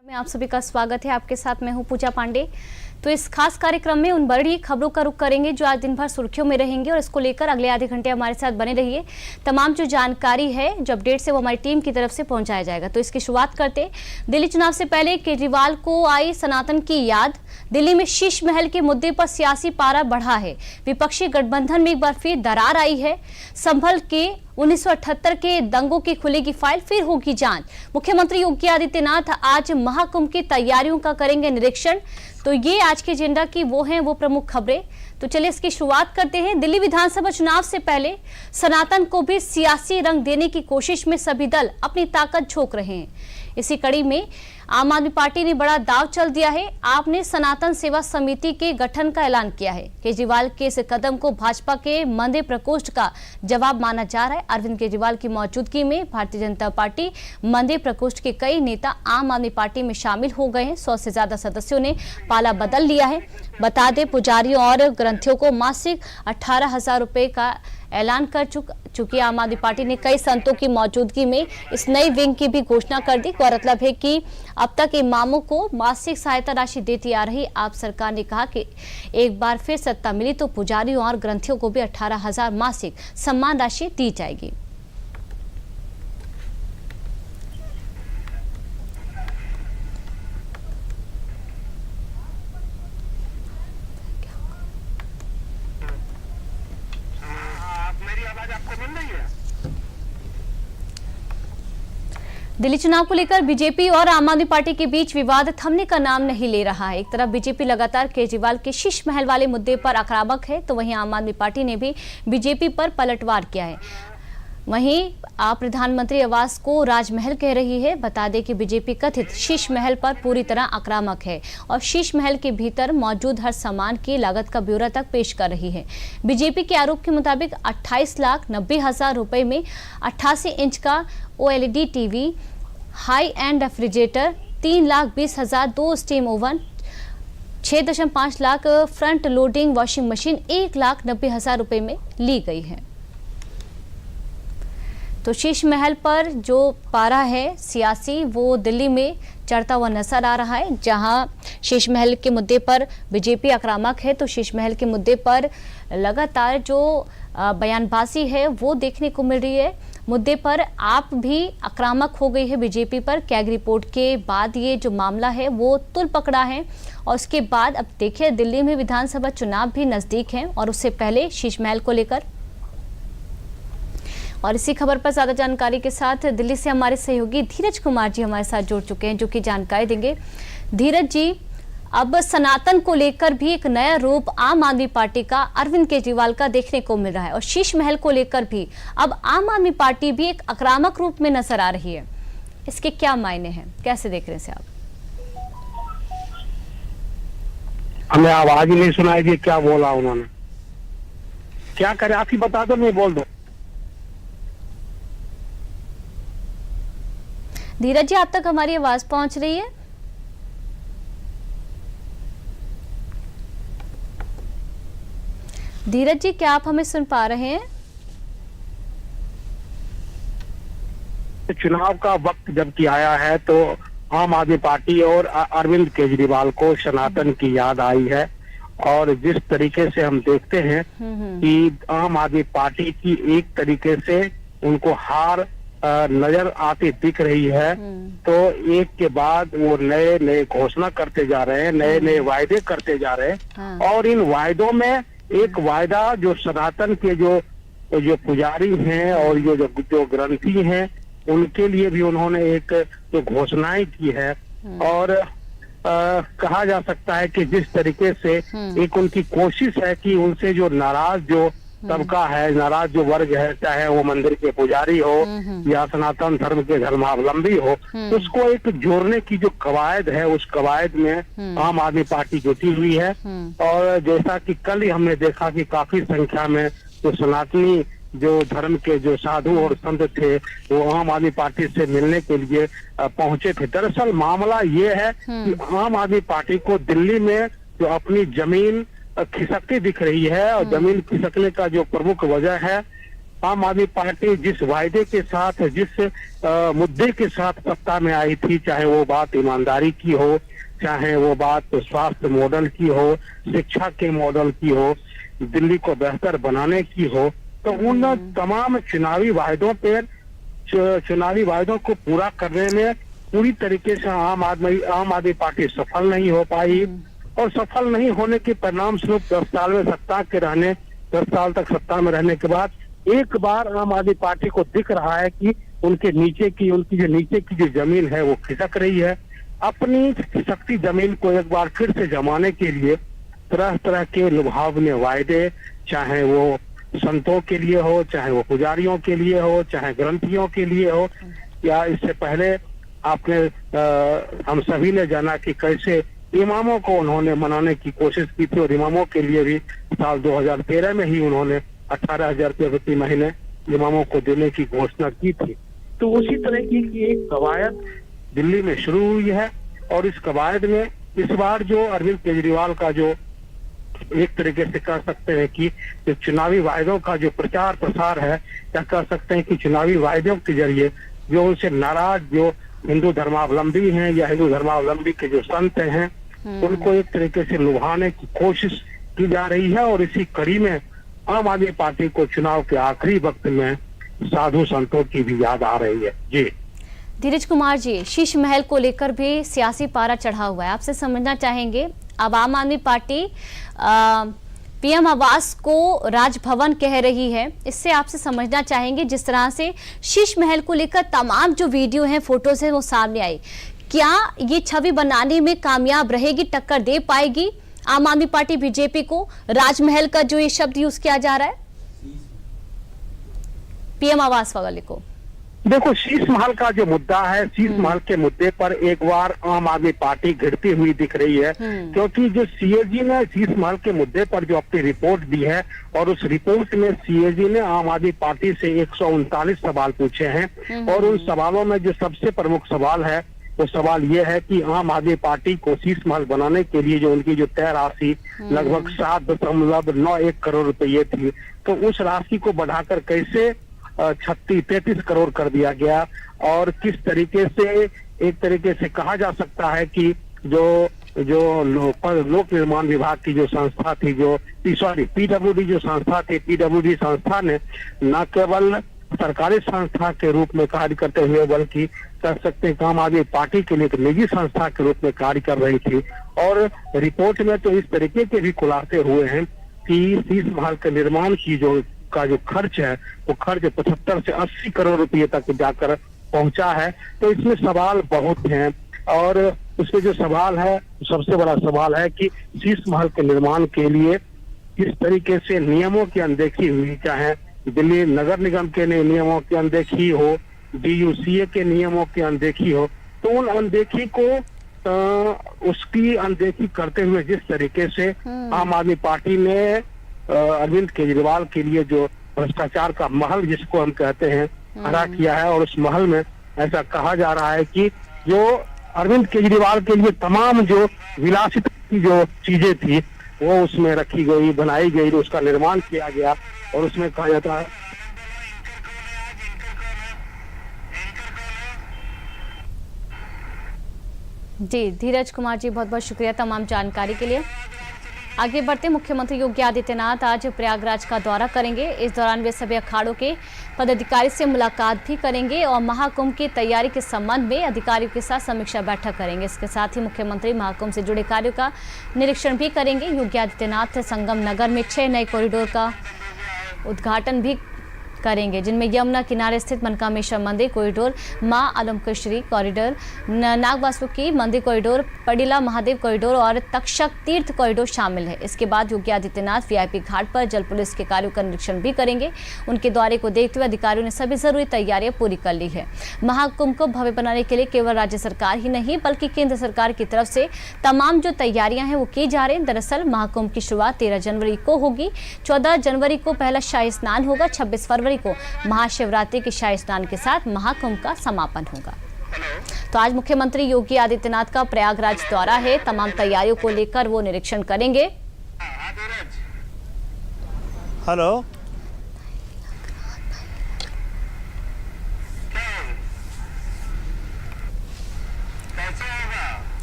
में आप सभी का स्वागत है। आपके साथ मैं हूं पूजा पांडे। तो इस खास कार्यक्रम में उन बड़ी खबरों का रुख करेंगे जो आज दिन भर सुर्खियों में रहेंगे और इसको लेकर अगले आधे घंटे हमारे साथ बने रहिए। तमाम जो जानकारी है, जो अपडेट है, वो हमारी टीम की तरफ से पहुंचाया जाएगा। तो इसकी शुरुआत करते दिल्ली चुनाव से पहले केजरीवाल को आई सनातन की याद। दिल्ली में शीश महल के मुद्दे पर सियासी पारा बढ़ा है। विपक्षी गठबंधन में एक बार फिर दरार आई है। संभल के 1978 के दंगों की खुलेगी फाइल, फिर होगी जांच। मुख्यमंत्री योगी आदित्यनाथ आज महाकुंभ की तैयारियों का करेंगे निरीक्षण। तो ये आज के एजेंडा की वो प्रमुख खबरें। तो चलिए इसकी शुरुआत करते हैं। दिल्ली विधानसभा चुनाव से पहले सनातन को भी सियासी रंग देने की कोशिश में सभी दल अपनी ताकत झोंक रहे हैं। इसी कड़ी में आम आदमी पार्टी ने बड़ा दांव चल दिया है। आप ने सनातन सेवा समिति के गठन का ऐलान किया है। केजरीवाल के इस कदम को भाजपा के मंदे प्रकोष्ठ का जवाब माना जा रहा है। अरविंद केजरीवाल की मौजूदगी में भारतीय जनता पार्टी मंदे प्रकोष्ठ के कई नेता आम आदमी पार्टी में शामिल हो गए हैं। 100 से ज्यादा सदस्यों ने पाला बदल लिया है। बता दें, पुजारियों और ग्रंथियों को मासिक 18,000 रुपए का ऐलान कर चुकी आम आदमी पार्टी ने कई संतों की मौजूदगी में इस नई विंग की भी घोषणा कर दी। गौरतलब है कि अब तक इमामों को मासिक सहायता राशि देती आ रही आप सरकार ने कहा कि एक बार फिर सत्ता मिली तो पुजारियों और ग्रंथियों को भी 18,000 मासिक सम्मान राशि दी जाएगी। दिल्ली चुनाव को लेकर बीजेपी और आम आदमी पार्टी के बीच विवाद थमने का नाम नहीं ले रहा है। एक तरफ बीजेपी लगातार केजरीवाल के शीश महल वाले मुद्दे पर आक्रामक है, तो वहीं आम आदमी पार्टी ने भी बीजेपी पर पलटवार किया है। वहीं प्रधानमंत्री आवास को राजमहल कह रही है। बता दें कि बीजेपी कथित शीश महल पर पूरी तरह आक्रामक है और शीश महल के भीतर मौजूद हर सामान की लागत का ब्यौरा तक पेश कर रही है। बीजेपी के आरोप के मुताबिक 28,90,000 रुपए में 88 इंच का OLED TV, high and refrigerator, 3,20,000 2 steam oven, 6.5 lakh front loading washing machine 1,90,000 रुपए में ली गई है। तो शीश महल पर जो पारा है सियासी, वो दिल्ली में चढ़ता हुआ नजर आ रहा है। जहां शीश महल के मुद्दे पर बीजेपी आक्रामक है, तो शीश महल के मुद्दे पर लगातार जो बयानबाजी है वो देखने को मिल रही है। मुद्दे पर आप भी आक्रामक हो गई है बीजेपी पर। कैग रिपोर्ट के बाद ये जो मामला है वो तुल पकड़ा है और उसके बाद अब देखिए दिल्ली में विधानसभा चुनाव भी नजदीक है और उससे पहले शीश महल को लेकर। और इसी खबर पर ज्यादा जानकारी के साथ दिल्ली से हमारे सहयोगी धीरज कुमार जी हमारे साथ जुड़ चुके हैं, जो कि जानकारी देंगे। धीरज जी, अब सनातन को लेकर भी एक नया रूप आम आदमी पार्टी का अरविंद केजरीवाल का देखने को मिल रहा है और शीश महल को लेकर भी अब आम आदमी पार्टी भी एक आक्रामक रूप में नजर आ रही है। इसके क्या मायने हैं, कैसे देख रहे हैं इसे आप? हमें आवाज ही नहीं सुनाई दी, क्या बोला उन्होंने? क्या करे, आप ही बता दो, मैं बोल दो। धीरज जी, आप तक हमारी आवाज पहुंच रही है? धीरज जी, क्या आप हमें सुन पा रहे हैं? चुनाव का वक्त जबकि आया है तो आम आदमी पार्टी और अरविंद केजरीवाल को सनातन की याद आई है। और जिस तरीके से हम देखते हैं कि आम आदमी पार्टी की एक तरीके से उनको हार नजर आती दिख रही है, तो एक के बाद वो नए नए घोषणा करते जा रहे हैं, नए नए वायदे करते जा रहे हैं। और इन वायदों में एक वायदा जो सनातन के जो पुजारी हैं और जो ग्रंथी हैं उनके लिए भी उन्होंने एक जो घोषणाएं की है। और कहा जा सकता है कि जिस तरीके से एक उनकी कोशिश है कि उनसे जो नाराज जो तबका है, नाराज जो वर्ग है, चाहे वो मंदिर के पुजारी हो या सनातन धर्म के धर्मावलंबी हो, उसको एक जोड़ने की जो कवायद है, उस कवायद में आम आदमी पार्टी जुटी हुई है। और जैसा कि कल ही हमने देखा कि काफी संख्या में जो सनातनी जो धर्म के जो साधु और संत थे वो आम आदमी पार्टी से मिलने के लिए पहुंचे थे। दरअसल मामला ये है कि आम आदमी पार्टी को दिल्ली में जो अपनी जमीन खिसकती दिख रही है, और जमीन खिसकने का जो प्रमुख वजह है, आम आदमी पार्टी जिस वायदे के साथ, जिस मुद्दे के साथ सत्ता में आई थी, चाहे वो बात ईमानदारी की हो, चाहे वो बात स्वास्थ्य मॉडल की हो, शिक्षा के मॉडल की हो, दिल्ली को बेहतर बनाने की हो, तो उन तमाम चुनावी वायदों को पूरा करने में पूरी तरीके से आम आदमी पार्टी सफल नहीं हो पाई। और सफल नहीं होने के परिणाम स्वरूप 10 साल में 10 साल तक सत्ता में रहने के बाद एक बार आम आदमी पार्टी को दिख रहा है कि उनकी जो नीचे की जो जमीन है वो खिसक रही है। अपनी खिसकती जमीन को एक बार फिर से जमाने के लिए तरह तरह के लुभावने वायदे, चाहे वो संतों के लिए हो, चाहे वो पुजारियों के लिए हो, चाहे ग्रंथियों के लिए हो, या इससे पहले हम सभी ने जाना कि कैसे इमामों को उन्होंने मनाने की कोशिश की थी, और इमामों के लिए भी साल 2013 में ही उन्होंने 18,000 रुपये प्रति महीने इमामों को देने की घोषणा की थी। तो उसी तरह की एक कवायद दिल्ली में शुरू हुई है, और इस कवायद में इस बार जो अरविंद केजरीवाल का जो एक तरीके से कह सकते हैं कि जो चुनावी वायदों का जो प्रचार प्रसार है, या कह सकते हैं कि चुनावी वायदों के जरिए जो उनसे नाराज जो हिंदू धर्मावलंबी हैं या हिंदू धर्मावलंबी के जो संत हैं, उनको एक तरीके से लुभाने की कोशिश की जा रही है। और इसी कड़ी में आम आदमी पार्टी को चुनाव के आखिरी वक्त में साधु संतों की भी याद आ रही है। जी धीरज कुमार जी, शीश महल को लेकर भी सियासी पारा चढ़ा हुआ है, आपसे समझना चाहेंगे, अब आम आदमी पार्टी पीएम आवास को राजभवन कह रही है, इससे आपसे समझना चाहेंगे जिस तरह से शीश महल को लेकर तमाम जो वीडियो हैं, फोटोज हैं, वो सामने आई, क्या ये छवि बनाने में कामयाब रहेगी, टक्कर दे पाएगी आम आदमी पार्टी बीजेपी को? राजमहल का जो ये शब्द यूज किया जा रहा है पीएम आवास वाले को, देखो शीश महल का जो मुद्दा है, शीश महल के मुद्दे पर एक बार आम आदमी पार्टी गिरती हुई दिख रही है, क्योंकि जो सीएजी ने शीश महल के मुद्दे पर जो अपनी रिपोर्ट दी है, और उस रिपोर्ट में सीएजी ने आम आदमी पार्टी से 139 सवाल पूछे हैं, और उन सवालों में जो सबसे प्रमुख सवाल है वो सवाल ये है कि आम आदमी पार्टी को शीश महल बनाने के लिए जो उनकी जो तय राशि लगभग 7.91 करोड़ रुपये थी, तो उस राशि को बढ़ाकर कैसे 33 करोड़ कर दिया गया, और किस तरीके से एक तरीके से कहा जा सकता है कि जो लोक निर्माण विभाग की जो संस्था थी, पीडब्ल्यूडी जो संस्था थी, पीडब्ल्यूडी संस्था ने न केवल सरकारी संस्था के रूप में कार्य करते हुए, बल्कि कह सकते हैं आम आदमी पार्टी के लिए एक निजी संस्था के रूप में कार्य कर रही थी। और रिपोर्ट में तो इस तरीके के भी खुलासे हुए हैं कि शीश महल के निर्माण की जो खर्च है, वो खर्च 75 से 80 करोड़ रुपए तक जाकर पहुंचा है। तो इसमें सवाल बहुत हैं, और उसमें जो सवाल है, सबसे बड़ा सवाल है कि शीश महल के निर्माण के लिए किस तरीके से नियमों की अनदेखी हुई, चाहे दिल्ली नगर निगम के नियमों की अनदेखी हो, DUCA के नियमों की अनदेखी हो, तो उन अनदेखी को उसकी अनदेखी करते हुए जिस तरीके से आम आदमी पार्टी ने अरविंद केजरीवाल के लिए जो भ्रष्टाचार का महल जिसको हम कहते हैं खड़ा किया है, और उस महल में ऐसा कहा जा रहा है कि जो अरविंद केजरीवाल के लिए तमाम जो विलासिता की जो चीजें थी वो उसमें रखी गई, बनाई गई, उसका निर्माण किया गया, और उसमें कहा जाता है जी। धीरज कुमार जी, बहुत बहुत शुक्रिया तमाम जानकारी के लिए। आगे बढ़ते, मुख्यमंत्री योगी आदित्यनाथ आज प्रयागराज का दौरा करेंगे। इस दौरान वे सभी अखाड़ों के पदाधिकारी से मुलाकात भी करेंगे और महाकुंभ की तैयारी के संबंध में अधिकारियों के साथ समीक्षा बैठक करेंगे। इसके साथ ही मुख्यमंत्री महाकुंभ से जुड़े कार्यों का निरीक्षण भी करेंगे। योगी आदित्यनाथ संगम नगर में 6 नए कॉरिडोर का उद्घाटन भी करेंगे, जिनमें यमुना किनारे स्थित मनकामेश्वर मंदिर कॉरिडोर, मां आलमकेश्वरी कॉरिडोर, नागवासुकी मंदिर कॉरिडोर, पडिला महादेव कॉरिडोर और तक्षक तीर्थ कॉरिडोर शामिल है। इसके बाद योगी आदित्यनाथ वीआईपी घाट पर जल पुलिस के कार्यों का निरीक्षण भी करेंगे। उनके दौरे को देखते हुए अधिकारियों ने सभी जरूरी तैयारियां पूरी कर ली है। महाकुंभ को भव्य बनाने के लिए केवल राज्य सरकार ही नहीं बल्कि केंद्र सरकार की तरफ से तमाम जो तैयारियां हैं वो की जा रही हैं। दरअसल महाकुंभ की शुरुआत 13 जनवरी को होगी, 14 जनवरी को पहला शाही स्नान होगा, 26 फरवरी को महाशिवरात्रि के शाही स्नान के साथ महाकुंभ का समापन होगा। तो आज मुख्यमंत्री योगी आदित्यनाथ का प्रयागराज दौरा है, तमाम तैयारियों को लेकर वो निरीक्षण करेंगे। हेलो,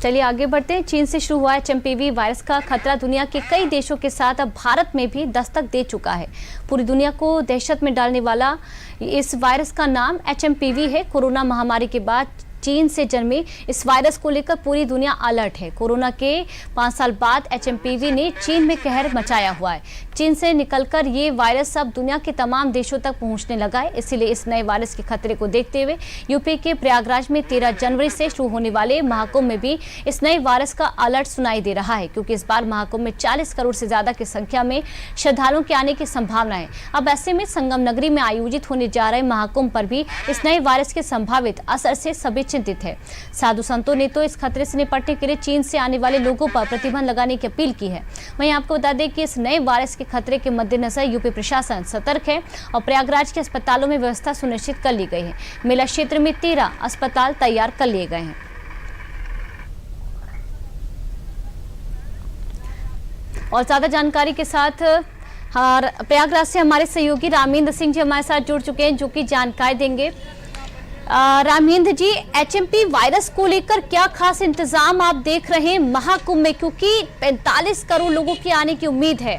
चलिए आगे बढ़ते हैं। चीन से शुरू हुआ एचएमपीवी वायरस का खतरा दुनिया के कई देशों के साथ अब भारत में भी दस्तक दे चुका है। पूरी दुनिया को दहशत में डालने वाला इस वायरस का नाम एचएमपीवी है। कोरोना महामारी के बाद चीन से जन्मे इस वायरस को लेकर पूरी दुनिया अलर्ट है। कोरोना के 5 साल बाद एचएमपीवी ने चीन में कहर मचाया हुआ है। चीन से निकलकर ये वायरस अब दुनिया के तमाम देशों तक पहुंचने लगा है। इसीलिए इस नए वायरस के खतरे को देखते हुए यूपी के प्रयागराज में 13 जनवरी से शुरू होने वाले महाकुंभ में भी इस नए वायरस का अलर्ट सुनाई दे रहा है, क्योंकि इस बार महाकुंभ में 40 करोड़ से ज्यादा की संख्या में श्रद्धालुओं के आने की संभावना है। अब ऐसे में संगम नगरी में आयोजित होने जा रहे महाकुंभ पर भी इस नए वायरस के संभावित असर से सभी चिंतित है। साधु संतों ने तो इस खतरे से निपटने के लिए चीन से आने वाले लोगों पर प्रतिबंध लगाने की अपील की है। वहीं आपको बता दें कि इस नए वायरस के खतरे के मद्देनजर यूपी प्रशासन सतर्क है और प्रयागराज के अस्पतालों में व्यवस्था सुनिश्चित कर ली गई है। मेला क्षेत्र में 13 अस्पताल तैयार कर लिए गए हैं। और ज्यादा जानकारी के साथ प्रयागराज से हमारे सहयोगी रामेंद्र सिंह जी हमारे साथ जुड़ चुके हैं, जो कि जानकारी देंगे। रामेंद्र जी, एचएमपी वायरस को लेकर क्या खास इंतजाम आप देख रहे हैं महाकुंभ में, क्योंकि 45 करोड़ लोगों के आने की उम्मीद है।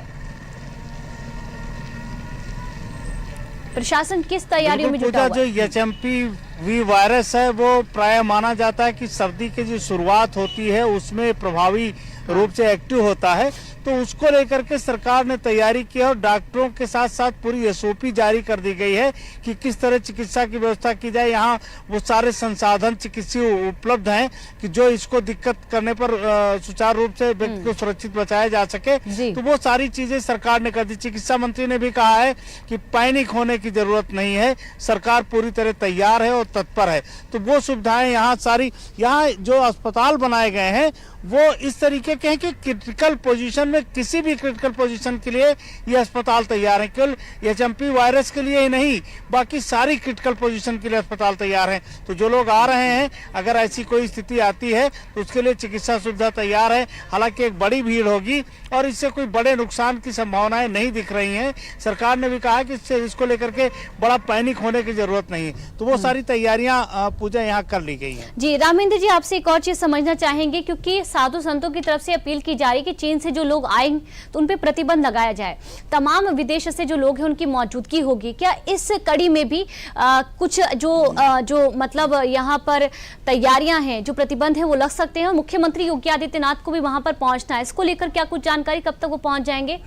प्रशासन किस तैयारियों में जुटा हुआ है? जो एचएमपी वायरस है वो प्राय माना जाता है कि सर्दी की जो शुरुआत होती है उसमें प्रभावी रूप से एक्टिव होता है, तो उसको लेकर के सरकार ने तैयारी की है और डॉक्टरों के साथ साथ पूरी एसओपी जारी कर दी गई है कि किस तरह चिकित्सा की व्यवस्था की जाए। यहाँ वो सारे संसाधन चिकित्सीय उपलब्ध हैं कि जो इसको दिक्कत करने पर सुचारू रूप से व्यक्ति को सुरक्षित बचाया जा सके। तो वो सारी चीजें सरकार ने कर दी। चिकित्सा मंत्री ने भी कहा है कि पैनिक होने की जरूरत नहीं है, सरकार पूरी तरह तैयार है और तत्पर है। तो वो सुविधाएं यहाँ सारी, यहाँ जो अस्पताल बनाए गए हैं वो इस तरीके के हैं कि क्रिटिकल पोजीशन में, किसी भी क्रिटिकल पोजीशन के लिए ये अस्पताल तैयार है। केवल एचएमपी वायरस के लिए ही नहीं, बाकी सारी क्रिटिकल पोजीशन के लिए अस्पताल तैयार हैं। तो जो लोग आ रहे हैं, अगर ऐसी कोई स्थिति आती है तो उसके लिए चिकित्सा सुविधा तैयार है। हालांकि एक बड़ी भीड़ होगी और इससे कोई बड़े नुकसान की संभावनाएं नहीं दिख रही हैं। सरकार ने भी कहा कि इसको लेकर के बड़ा पैनिक होने की जरूरत नहीं है। तो वो सारी तैयारियां पूजा यहाँ कर ली गई है। जी रामेंद्र जी, आपसे एक और चीज समझना चाहेंगे, क्योंकि साधु संतों की तरफ से अपील की जा रही है कि चीन से जो लोग आएंगे तो उन पे प्रतिबंध लगाया जाए। तमाम विदेश से जो लोग हैं उनकी मौजूदगी होगी। क्या इस कड़ी में भी कुछ जो मतलब यहाँ पर तैयारियां हैं, जो प्रतिबंध है वो लग सकते हैं? मुख्यमंत्री योगी आदित्यनाथ को भी वहां पर पहुंचना है, इसको लेकर क्या कुछ जानकारी, कब तक वो पहुंच जाएंगे?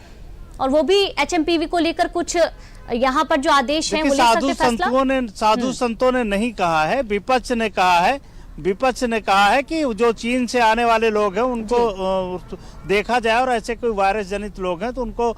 और वो भी एचएमपीवी को लेकर कुछ यहाँ पर जो आदेश है वो ले सकते फैसला? साधु संतों ने नहीं कहा है, विपक्ष ने कहा है। विपक्ष ने कहा है कि जो चीन से आने वाले लोग हैं उनको देखा जाए और ऐसे कोई वायरस जनित लोग हैं तो उनको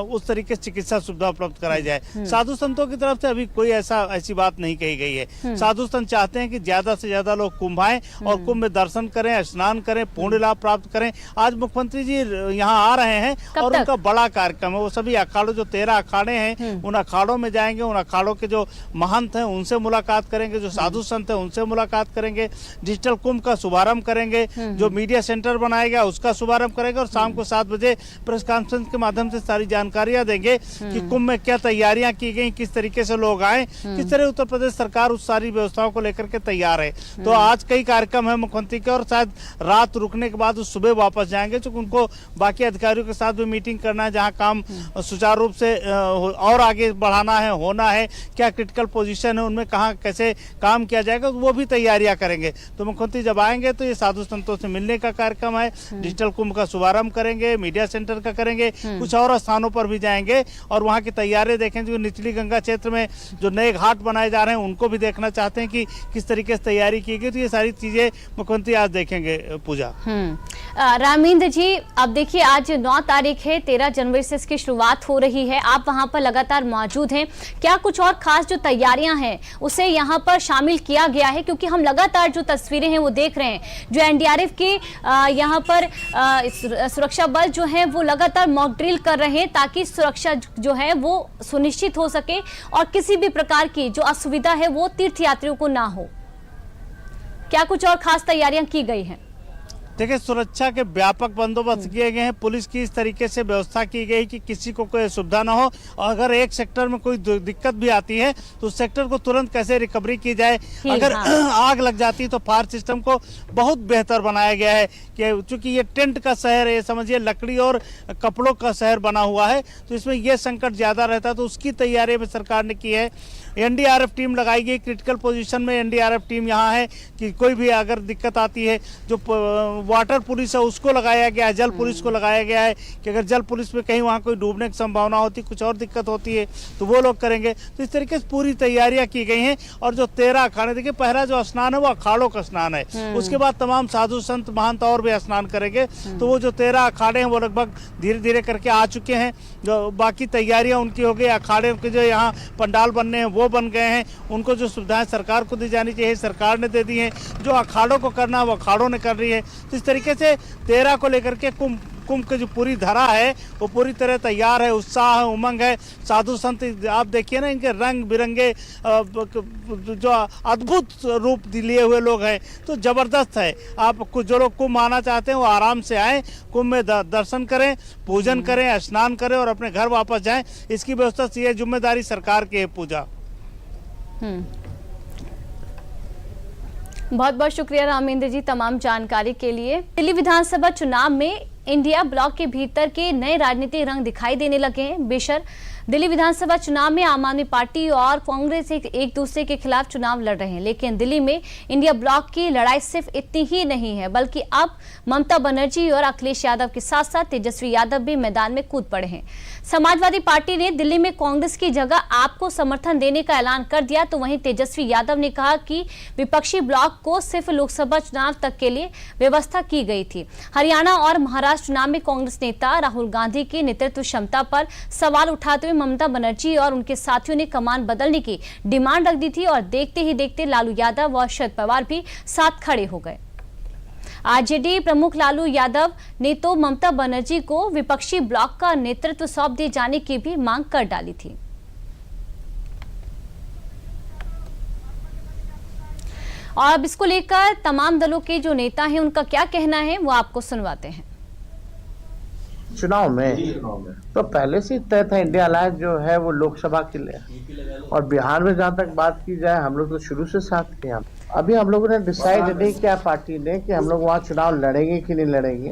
उस तरीके से चिकित्सा सुविधा उपलब्ध कराई जाए। साधु संतों की तरफ से अभी कोई ऐसी बात नहीं कही गई है। साधु संत चाहते हैं कि ज्यादा से ज्यादा लोग कुंभ आए और कुंभ में दर्शन करें, स्नान करें, पुण्य लाभ प्राप्त करें। आज मुख्यमंत्री जी यहाँ आ रहे हैं और उनका बड़ा कार्यक्रम है। वो सभी अखाड़ों, जो 13 अखाड़े हैं, उन अखाड़ों में जाएंगे, उन अखाड़ों के जो महंत हैं उनसे मुलाकात करेंगे, जो साधु संत हैं उनसे मुलाकात करेंगे, डिजिटल कुंभ का शुभारंभ करेंगे, जो मीडिया सेंटर बनाया गया उसका शुभारंभ करेंगे और शाम को 7 बजे प्रेस कॉन्फ्रेंस के माध्यम से सारी जानकारियां देंगे कि कुंभ में क्या तैयारियां की गई, किस तरीके से लोग आए, किस तरह उत्तर प्रदेश सरकार उस सारी व्यवस्थाओं को लेकर के तैयार है। तो आज कई कार्यक्रम है मुख्यमंत्री के और शायद रात रुकने के बाद सुबह वापस जाएंगे, क्योंकि उनको बाकी अधिकारियों के साथ भी मीटिंग करना है, जहाँ काम सुचारू रूप से और आगे बढ़ाना है, होना है, क्या क्रिटिकल पोजीशन है, उनमें कहाँ कैसे काम किया जाएगा, वो भी तैयारियां करेंगे। आएंगे। तो मुख्यमंत्री जब आएंगे तो ये साधु संतों से मिलने का कार्यक्रम है, डिजिटल कुंभ का शुभारंभ करेंगे, मीडिया सेंटर का करेंगे, कुछ और स्थानों पर भी जाएंगे और वहाँ की तैयारी देखें। जो निचली गंगा क्षेत्र में जो नए घाट बनाए जा रहे हैं उनको भी देखना चाहते हैं कि किस तरीके से तैयारी की गई। तो ये सारी चीजें मुख्यमंत्री आज देखेंगे। पूजा रामेंद्र जी, अब देखिए आज 9 तारीख है, 13 जनवरी से इसकी शुरुआत हो रही है, आप वहां पर लगातार मौजूद हैं। क्या कुछ और खास जो तैयारियां हैं उसे यहां पर शामिल किया गया है? क्योंकि हम लगातार जो तस्वीरें हैं वो देख रहे हैं, जो एनडीआरएफ की यहां पर सुरक्षा बल जो है वो लगातार मॉक ड्रिल कर रहे हैं ताकि सुरक्षा जो है वो सुनिश्चित हो सके और किसी भी प्रकार की जो असुविधा है वो तीर्थयात्रियों को ना हो। क्या कुछ और खास तैयारियां की गई हैं? देखिए, सुरक्षा के व्यापक बंदोबस्त किए गए हैं। पुलिस की इस तरीके से व्यवस्था की गई कि किसी को कोई असुविधा ना हो और अगर एक सेक्टर में कोई दिक्कत भी आती है तो उस सेक्टर को तुरंत कैसे रिकवरी की जाए। अगर आग लग जाती है तो फायर सिस्टम को बहुत बेहतर बनाया गया है कि चूंकि ये टेंट का शहर है, समझिए लकड़ी और कपड़ों का शहर बना हुआ है, तो इसमें यह संकट ज्यादा रहता है। तो उसकी तैयारी भी सरकार ने की है। एनडीआरएफ टीम लगाई गई, क्रिटिकल पोजीशन में एनडीआरएफ टीम यहाँ है कि कोई भी अगर दिक्कत आती है, जो वाटर पुलिस है उसको लगाया गया है, जल पुलिस को लगाया गया है कि अगर जल पुलिस में कहीं वहाँ कोई डूबने की संभावना होती, कुछ और दिक्कत होती है तो वो लोग करेंगे। तो इस तरीके से पूरी तैयारियां की गई हैं। और जो 13 अखाड़े, देखिए पहला जो स्नान है वो अखाड़ों का स्नान है, उसके बाद तमाम साधु संत महंत और भी स्नान करेंगे। तो वो जो 13 अखाड़े हैं वो लगभग धीरे धीरे करके आ चुके हैं। जो बाकी तैयारियां उनकी हो गई, अखाड़े के जो यहाँ पंडाल बनने हैं वो बन गए हैं। उनको जो सुविधाएं सरकार को दी जानी चाहिए सरकार ने दे दी है, जो अखाड़ों को करना है वो अखाड़ों ने कर रही है। तो इस तरीके से 13 को लेकर के कुंभ की जो पूरी धरा है वो पूरी तरह तैयार है। उत्साह है, उमंग है। साधु संत आप देखिए ना, इनके रंग बिरंगे जो अद्भुत रूप लिए हुए लोग हैं, तो जबरदस्त है। आप जो लोग कुंभ आना चाहते हैं वो आराम से आए, कुंभ में दर्शन करें, पूजन करें, स्नान करें और अपने घर वापस जाएं। इसकी व्यवस्था ये जिम्मेदारी सरकार की है। पूजा, बहुत बहुत शुक्रिया रामेंद्र जी तमाम जानकारी के लिए। दिल्ली विधानसभा चुनाव में इंडिया ब्लॉक के भीतर के नए राजनीतिक रंग दिखाई देने लगे हैं। बेशक दिल्ली विधानसभा चुनाव में आम आदमी पार्टी और कांग्रेस एक दूसरे के खिलाफ चुनाव लड़ रहे हैं, लेकिन दिल्ली में इंडिया ब्लॉक की लड़ाई सिर्फ इतनी ही नहीं है, बल्कि अब ममता बनर्जी और अखिलेश यादव के साथ साथ तेजस्वी यादव भी मैदान में कूद पड़े हैं। समाजवादी पार्टी ने दिल्ली में कांग्रेस की जगह आपको समर्थन देने का ऐलान कर दिया, तो वहीं तेजस्वी यादव ने कहा कि विपक्षी ब्लॉक को सिर्फ लोकसभा चुनाव तक के लिए व्यवस्था की गई थी। हरियाणा और महाराष्ट्र चुनाव में कांग्रेस नेता राहुल गांधी की नेतृत्व क्षमता पर सवाल उठाते हुए ममता बनर्जी और उनके साथियों ने कमान बदलने की डिमांड रख दी थी और देखते ही देखते लालू यादव और शरद पवार भी साथ खड़े हो गए। आरजेडी प्रमुख लालू यादव ने तो ममता बनर्जी को विपक्षी ब्लॉक का नेतृत्व सौंप दिए जाने की भी मांग कर डाली थी। और अब इसको लेकर तमाम दलों के जो नेता हैं उनका क्या कहना है वो आपको सुनवाते हैं। चुनाव में तो पहले से तय था इंडिया अलायंस जो है वो लोकसभा के लिए, और बिहार में जहाँ तक बात की जाए हम लोग तो शुरू से साथ थे। हम अभी हम लोगों ने डिसाइड नहीं किया पार्टी ने कि हम लोग वहाँ चुनाव लड़ेंगे कि नहीं लड़ेंगे,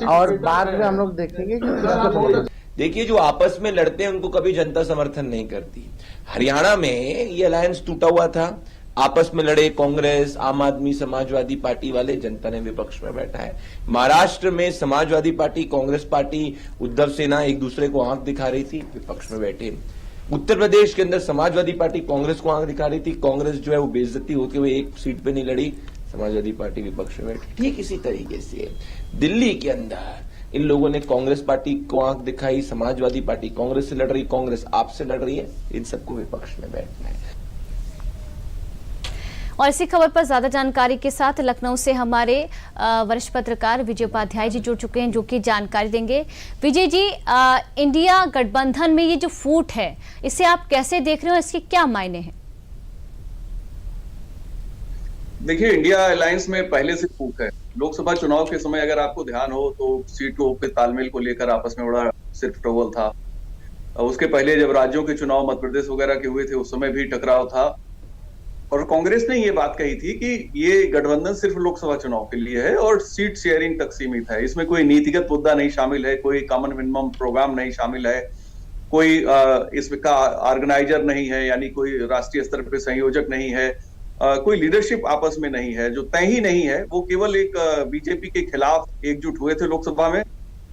और बाद में हम लोग देखेंगे कि देखिए जो आपस में लड़ते हैं उनको कभी जनता समर्थन नहीं करती। हरियाणा में ये अलायंस टूटा हुआ था, आपस में लड़े कांग्रेस, आम आदमी, समाजवादी पार्टी वाले, जनता ने विपक्ष में बैठा है। महाराष्ट्र में समाजवादी पार्टी, कांग्रेस पार्टी, उद्धव सेना एक दूसरे को आंख दिखा रही थी, विपक्ष में बैठे। उत्तर प्रदेश के अंदर समाजवादी पार्टी कांग्रेस को आंख दिखा रही थी, कांग्रेस जो है वो बेइज्जती होते हुए एक सीट पे नहीं लड़ी, समाजवादी पार्टी विपक्ष में बैठी। ठीक इसी तरीके से दिल्ली के अंदर इन लोगों ने कांग्रेस पार्टी को आंख दिखाई, समाजवादी पार्टी कांग्रेस से लड़ रही, कांग्रेस आपसे लड़ रही है, इन सबको विपक्ष में बैठना है। और इसी खबर पर ज्यादा जानकारी के साथ लखनऊ से हमारे वरिष्ठ पत्रकार विजय उपाध्याय जी जुड़ चुके हैं, जो कि जानकारी देंगे। विजय जी, इंडिया गठबंधन में ये जो फूट है इसे आप कैसे देख रहे हो, इसके क्या मायने हैं? देखिए, इंडिया अलायंस में पहले से फूट है। लोकसभा चुनाव के समय अगर आपको ध्यान हो तो सीटों के तालमेल को लेकर आपस में बड़ा सिर्फ ट्रबल था। उसके पहले जब राज्यों के चुनाव मध्य प्रदेश वगैरह के हुए थे उस समय भी टकराव था, और कांग्रेस ने ये बात कही थी कि ये गठबंधन सिर्फ लोकसभा चुनाव के लिए है और सीट शेयरिंग तक सीमित है। इसमें कोई नीतिगत मुद्दा नहीं शामिल है, कोई कॉमन मिनिमम प्रोग्राम नहीं शामिल है, कोई इसका ऑर्गेनाइजर नहीं है, यानी कोई राष्ट्रीय स्तर पे संयोजक नहीं है, कोई लीडरशिप आपस में नहीं है, जो तय ही नहीं है। वो केवल एक बीजेपी के खिलाफ एकजुट हुए थे लोकसभा में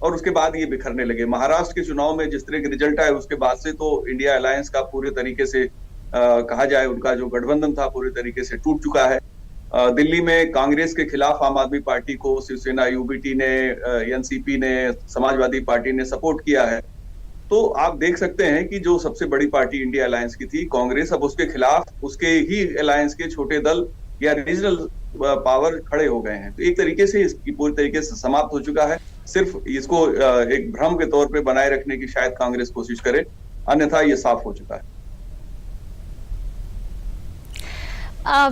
और उसके बाद ये बिखरने लगे। महाराष्ट्र के चुनाव में जिस तरह के रिजल्ट आए उसके बाद से तो इंडिया अलायंस का पूरे तरीके से कहा जाए उनका जो गठबंधन था पूरे तरीके से टूट चुका है। दिल्ली में कांग्रेस के खिलाफ आम आदमी पार्टी को शिवसेना, यूबीटी ने, एनसीपी ने, समाजवादी पार्टी ने सपोर्ट किया है। तो आप देख सकते हैं कि जो सबसे बड़ी पार्टी इंडिया अलायंस की थी कांग्रेस, अब उसके खिलाफ उसके ही अलायंस के छोटे दल या रीजनल पावर खड़े हो गए हैं। तो एक तरीके से इसकी पूरी तरीके से समाप्त हो चुका है। सिर्फ इसको एक भ्रम के तौर पे बनाए रखने की शायद कांग्रेस कोशिश करे, अन्यथा ये साफ हो चुका है।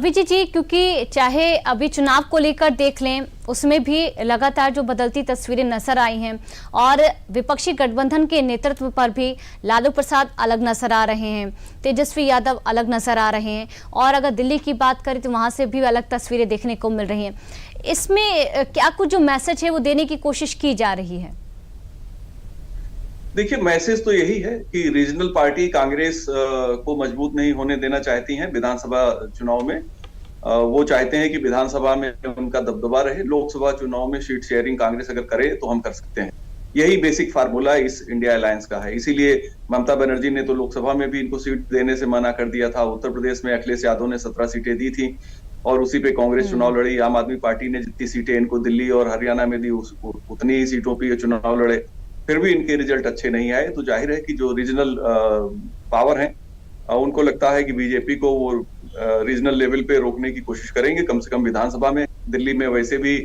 विजय जी, क्योंकि चाहे अभी चुनाव को लेकर देख लें, उसमें भी लगातार जो बदलती तस्वीरें नजर आई हैं और विपक्षी गठबंधन के नेतृत्व पर भी लालू प्रसाद अलग नजर आ रहे हैं, तेजस्वी यादव अलग नजर आ रहे हैं, और अगर दिल्ली की बात करें तो वहां से भी अलग तस्वीरें देखने को मिल रही हैं। इसमें क्या कुछ जो मैसेज है वो देने की कोशिश की जा रही है? देखिए, मैसेज तो यही है कि रीजनल पार्टी कांग्रेस को मजबूत नहीं होने देना चाहती हैं विधानसभा चुनाव में। वो चाहते हैं कि विधानसभा में उनका दबदबा रहे, लोकसभा चुनाव में सीट शेयरिंग कांग्रेस अगर करे तो हम कर सकते हैं। यही बेसिक फार्मूला इस इंडिया अलायंस का है। इसीलिए ममता बनर्जी ने तो लोकसभा में भी इनको सीट देने से मना कर दिया था। उत्तर प्रदेश में अखिलेश यादव ने 17 सीटें दी थी और उसी पे कांग्रेस चुनाव लड़ी। आम आदमी पार्टी ने जितनी सीटें इनको दिल्ली और हरियाणा में दी उतनी ही सीटों पर चुनाव लड़े, फिर भी इनके रिजल्ट अच्छे नहीं आए। तो जाहिर है कि जो रीजनल पावर हैं उनको लगता है कि बीजेपी को वो रीजनल लेवल पे रोकने की कोशिश करेंगे, कम से कम विधानसभा में। दिल्ली में वैसे भी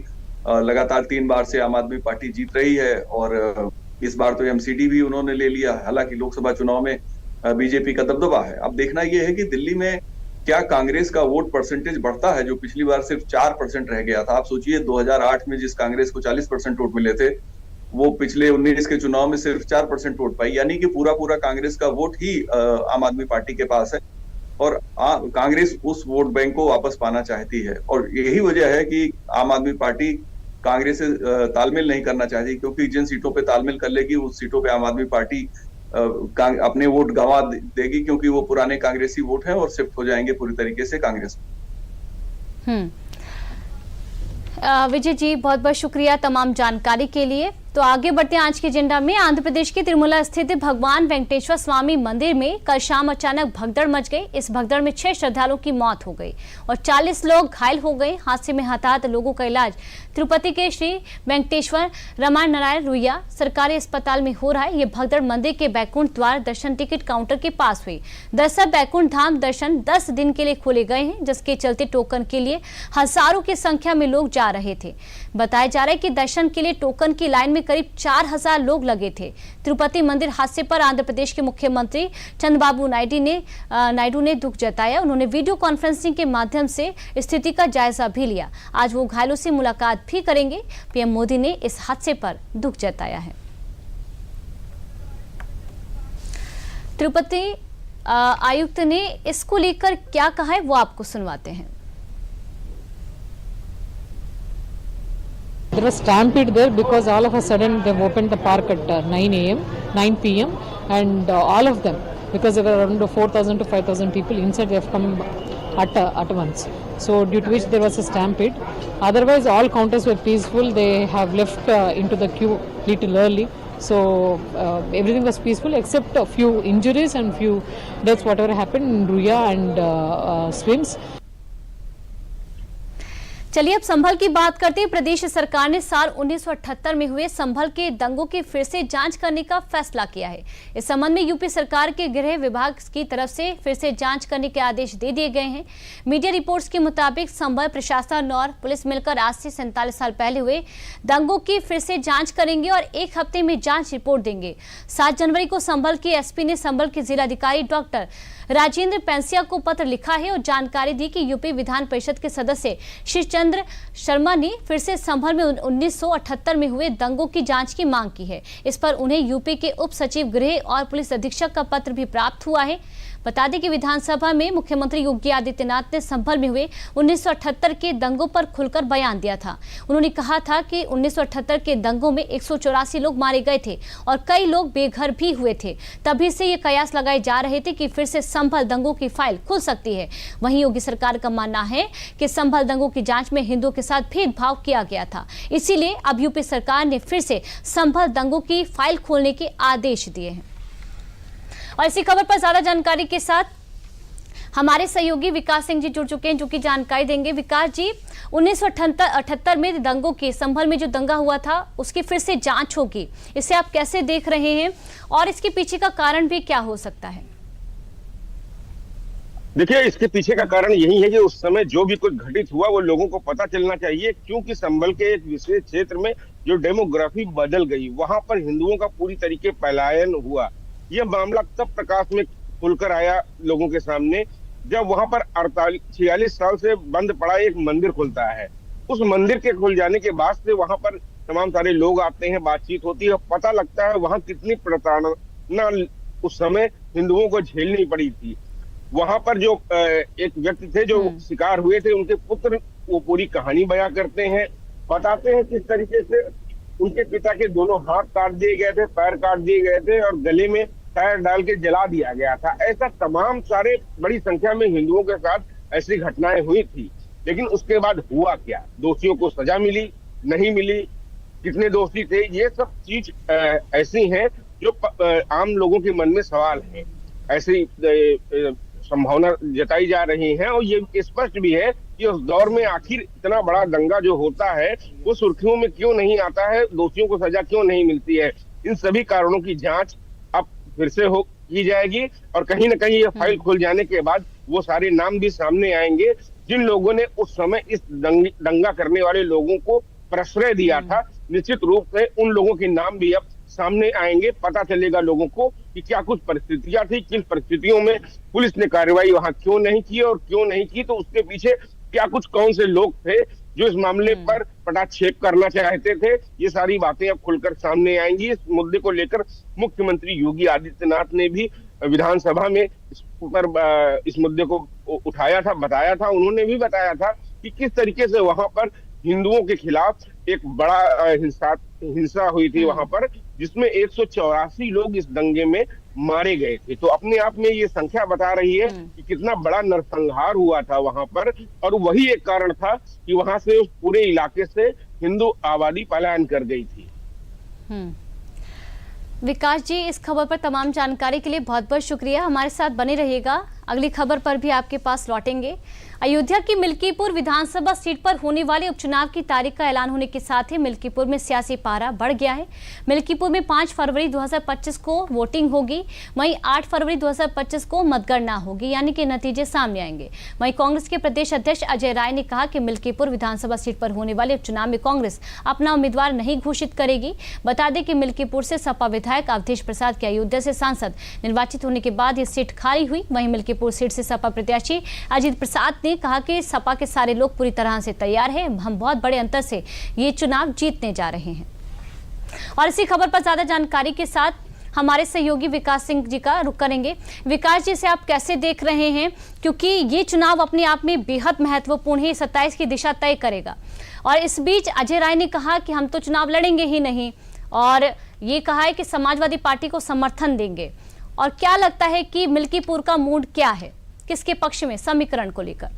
लगातार 3 बार से आम आदमी पार्टी जीत रही है और इस बार तो एमसीडी भी उन्होंने ले लिया। हालांकि लोकसभा चुनाव में बीजेपी का दबदबा है। अब देखना यह है कि दिल्ली में क्या कांग्रेस का वोट परसेंटेज बढ़ता है, जो पिछली बार सिर्फ 4% रह गया था। आप सोचिए 2008 में जिस कांग्रेस को 40% वोट मिले थे, वो पिछले 19 के चुनाव में सिर्फ 4% वोट पाई, यानी कि पूरा कांग्रेस का वोट ही आम आदमी पार्टी के पास है और कांग्रेस उस वोट बैंक को वापस पाना चाहती है। और यही वजह है कि आम आदमी पार्टी कांग्रेस से तालमेल नहीं करना चाहती, क्योंकि जिन सीटों पे तालमेल कर लेगी उस सीटों पे आम आदमी पार्टी अपने वोट गंवा देगी, क्योंकि वो पुराने कांग्रेसी वोट हैं और शिफ्ट हो जाएंगे पूरी तरीके से कांग्रेस में। विजय जी, बहुत बहुत शुक्रिया तमाम जानकारी के लिए। तो आगे बढ़ते हैं आज के एजेंडा में। आंध्र प्रदेश के तिरुमला स्थित भगवान वेंकटेश्वर स्वामी मंदिर में कल शाम अचानक भगदड़ मच गई। इस भगदड़ में 6 श्रद्धालुओं की मौत हो गई और 40 लोग घायल हो गए। हादसे में हताहत लोगों का इलाज तिरुपति के श्री वेंकटेश्वर रमण नारायण रुइया सरकारी अस्पताल में हो रहा है। ये भगदड़ मंदिर के बैकुंठ द्वार दर्शन टिकट काउंटर के पास हुई। दरअसल बैकुंठ धाम दर्शन 10 दिन के लिए खोले गए हैं, जिसके चलते टोकन के लिए हजारों की संख्या में लोग जा रहे थे। बताया जा रहा है कि दर्शन के लिए टोकन की लाइन में करीब 4000 लोग लगे थे। तिरुपति मंदिर हादसे पर आंध्र प्रदेश के मुख्यमंत्री चंद्रबाबू नायडू ने दुख जताया। उन्होंने वीडियो कॉन्फ्रेंसिंग के माध्यम से स्थिति का जायजा भी लिया। आज वो घायलों से मुलाकात भी करेंगे। पीएम मोदी ने इस हादसे पर दुख जताया है। तिरुपति आयुक्त ने इसको लेकर क्या कहा है वो आपको सुनवाते हैं। There was stampede there because all of a sudden they've opened the park at 9 p.m. and all of them, because there were around 4,000 to 5,000 people inside, they have come at once. So due to which there was a stampede. Otherwise all counters were peaceful. They have left into the queue little early. So everything was peaceful except a few injuries and few deaths whatever happened in Ruya and Swims. चलिए अब संभल की बात करते हैं। प्रदेश सरकार ने साल 1978 में हुए संभल के दंगों की फिर से जांच करने का फैसला किया है। इस संबंध में यूपी सरकार के गृह विभाग की तरफ से फिर से जांच करने के आदेश दे दिए गए हैं। मीडिया रिपोर्ट्स के मुताबिक संभल प्रशासन और पुलिस मिलकर आज से 47 साल पहले हुए दंगों की फिर से जांच करेंगे और 1 हफ्ते में जांच रिपोर्ट देंगे। 7 जनवरी को संभल के एसपी ने संभल के जिलाधिकारी डॉक्टर राजेंद्र पेंसिया को पत्र लिखा है और जानकारी दी कि यूपी विधान परिषद के सदस्य श्री चंद्र शर्मा ने फिर से संभल में 1978 में हुए दंगों की जांच की मांग की है। इस पर उन्हें यूपी के उप सचिव गृह और पुलिस अधीक्षक का पत्र भी प्राप्त हुआ है। बता दें कि विधानसभा में मुख्यमंत्री योगी आदित्यनाथ ने संभल में हुए 1978 के दंगों पर खुलकर बयान दिया था। उन्होंने कहा था कि 1978 के दंगों में 184 लोग मारे गए थे और कई लोग बेघर भी हुए थे। तभी से ये कयास लगाए जा रहे थे कि फिर से संभल दंगों की फाइल खुल सकती है। वहीं योगी सरकार का मानना है कि संभल दंगों की जांच में हिंदुओं के साथ भेदभाव किया गया था, इसीलिए अब यूपी सरकार ने फिर से संभल दंगों की फाइल खोलने के आदेश दिए हैं। और इसी खबर पर ज्यादा जानकारी के साथ हमारे सहयोगी विकास सिंह जी जुड़ चुके हैं, जो कि जानकारी देंगे। विकास जी, 1978 में दंगों की, संभल में जो दंगा हुआ था उसकी फिर से जांच होगी, इसे आप कैसे देख रहे हैं और इसके पीछे का कारण भी क्या हो सकता है? देखिए, इसके पीछे का कारण यही है कि उस समय जो भी कुछ घटित हुआ वो लोगों को पता चलना चाहिए, क्योंकि संभल के एक विशेष क्षेत्र में जो डेमोग्राफी बदल गई, वहां पर हिंदुओं का पूरी तरीके पलायन हुआ। यह मामला तब प्रकाश में खुलकर आया लोगों के सामने जब वहां पर 46 साल से बंद पड़ा एक मंदिर खुलता है। उस मंदिर के खुल जाने के बाद से वहां पर तमाम सारे लोग आते हैं, बातचीत होती है, पता लगता है वहां कितनी प्रताड़ना उस समय हिंदुओं को झेलनी पड़ी थी। वहां पर जो एक व्यक्ति थे जो शिकार हुए थे, उनके पुत्र वो पूरी कहानी बयां करते हैं, बताते हैं किस तरीके से उनके पिता के दोनों हाथ काट दिए गए थे, पैर काट दिए गए थे और गले में टायर डाल के जला दिया गया था। ऐसा तमाम सारे बड़ी संख्या में हिंदुओं के साथ ऐसी घटनाएं हुई थी। लेकिन उसके बाद हुआ क्या? दोषियों को सजा मिली, नहीं मिली, कितने दोषी थे? ये सब चीज ऐसी हैं जो आम लोगों के मन में सवाल है। ऐसी संभावना जताई जा रही है और ये स्पष्ट भी है कि उस दौर में आखिर इतना बड़ा दंगा जो होता है वो सुर्खियों में क्यों नहीं आता है, दोषियों को सजा क्यों नहीं मिलती है। इन सभी कारणों की जांच अब फिर से की जाएगी और कहीं ना कहीं ये फाइल खुल जाने के बाद वो सारे नाम भी सामने आएंगे जिन लोगों ने उस समय इस दंगा करने वाले लोगों को प्रश्रय दिया था। निश्चित रूप से उन लोगों के नाम भी अब सामने आएंगे, पता चलेगा लोगों को कि क्या कुछ परिस्थितियां थी, किन परिस्थितियों में पुलिस ने कार्रवाई वहां क्यों नहीं की और क्यों नहीं की, तो उसके पीछे क्या कुछ कौन से लोग थे जो इस मामले पर पटाक्षेप करना चाहते थे। ये सारी बातें अब खुलकर सामने आएंगी। इस मुद्दे को लेकर मुख्यमंत्री योगी आदित्यनाथ ने भी विधानसभा में इस मुद्दे को उठाया था, बताया था। उन्होंने भी बताया था कि किस तरीके से वहां पर हिंदुओं के खिलाफ एक बड़ा हिंसा हुई थी वहां पर, जिसमें 184 लोग इस दंगे में मारे गए थे। तो अपने आप में ये संख्या बता रही है कि कितना बड़ा नरसंहार हुआ था वहां पर, और वही एक कारण था कि वहां से उस पूरे इलाके से हिंदू आबादी पलायन कर गई थी। विकास जी, इस खबर पर तमाम जानकारी के लिए बहुत बहुत शुक्रिया। हमारे साथ बने रहिएगा, अगली खबर पर भी आपके पास लौटेंगे। अयोध्या की मिल्कीपुर विधानसभा सीट पर होने वाले उपचुनाव की तारीख का ऐलान होने के साथ ही मिल्कीपुर में सियासी पारा बढ़ गया है। मिल्कीपुर में 5 फरवरी 2025 को वोटिंग होगी, वहीं 8 फरवरी 2025 को मतगणना होगी, यानी कि नतीजे सामने आएंगे। वहीं कांग्रेस के प्रदेश अध्यक्ष अजय राय ने कहा कि मिल्कीपुर विधानसभा सीट पर होने वाले उपचुनाव में कांग्रेस अपना उम्मीदवार नहीं घोषित करेगी। बता दें कि मिल्कीपुर से सपा विधायक अवधेश प्रसाद के अयोध्या से सांसद निर्वाचित होने के बाद ये सीट खाली हुई। वहीं मिल्कीपुर सीट से सपा प्रत्याशी अजीत प्रसाद ने कहा कि सपा के सारे लोग पूरी तरह से तैयार हैं, हम बहुत बड़े अंतर से ये चुनाव जीतने जा रहे हैं। और इसी खबर पर ज्यादा जानकारी के साथ हमारे सहयोगी विकास सिंह जी का रुख करेंगे। विकास जी, से आप कैसे देख रहे हैं, क्योंकि ये चुनाव अपने आप में बेहद महत्वपूर्ण है, 27 की दिशा तय करेगा। और इस बीच अजय राय ने कहा कि हम तो चुनाव लड़ेंगे ही नहीं, और ये कहा है कि समाजवादी पार्टी को समर्थन देंगे। और क्या लगता है कि मिल्कीपुर का मूड क्या है, किसके पक्ष में समीकरण को लेकर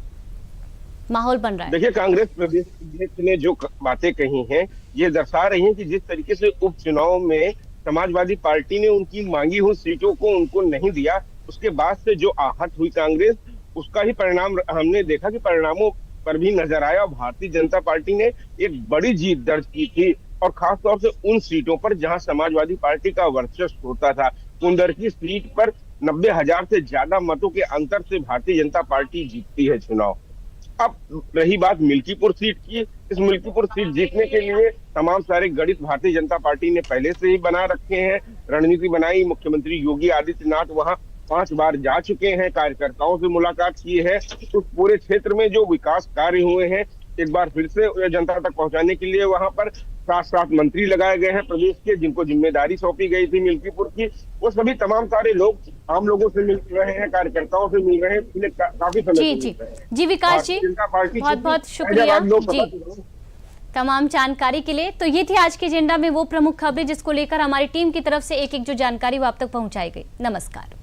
माहौल बन रहा है? देखिए, कांग्रेस प्रदेश अध्यक्ष ने जो बातें कही हैं ये दर्शा रही हैं कि जिस तरीके से उपचुनाव में समाजवादी पार्टी ने उनकी मांगी हुई सीटों को उनको नहीं दिया, उसके बाद से जो आहत हुई कांग्रेस, उसका ही परिणाम हमने देखा कि परिणामों पर भी नजर आया। भारतीय जनता पार्टी ने एक बड़ी जीत दर्ज की थी, और खासतौर से उन सीटों पर जहां समाजवादी पार्टी का वर्चस्व होता था। कुंदर की सीट पर 90,000 से ज्यादा मतों के अंतर से भारतीय जनता पार्टी जीतती है चुनाव। अब रही बात मिल्कीपुर सीट की, इस मिल्कीपुर सीट जीतने के लिए तमाम सारे गणित भारतीय जनता पार्टी ने पहले से ही बना रखे हैं, रणनीति बनाई। मुख्यमंत्री योगी आदित्यनाथ वहां 5 बार जा चुके हैं, कार्यकर्ताओं से मुलाकात की है। उस पूरे क्षेत्र में जो विकास कार्य हुए हैं एक बार फिर से जनता तक पहुंचाने के लिए वहां पर साथ मंत्री लगाए गए हैं प्रदेश के, जिनको जिम्मेदारी सौंपी गई थी मिल्कीपुर की। वो सभी तमाम सारे लोग आम लोगों से मिल रहे हैं, कार्यकर्ताओं से मिल रहे हैं, पिछले काफी समय जी से जी मिल रहे हैं। जी विकास जी, जनता पार्टी बहुत बहुत शुक्रिया जी तमाम जानकारी के लिए। तो ये थी आज की एजेंडा में वो प्रमुख खबरें जिसको लेकर हमारी टीम की तरफ से एक एक जो जानकारी वो आप तक पहुंचाई गई। नमस्कार।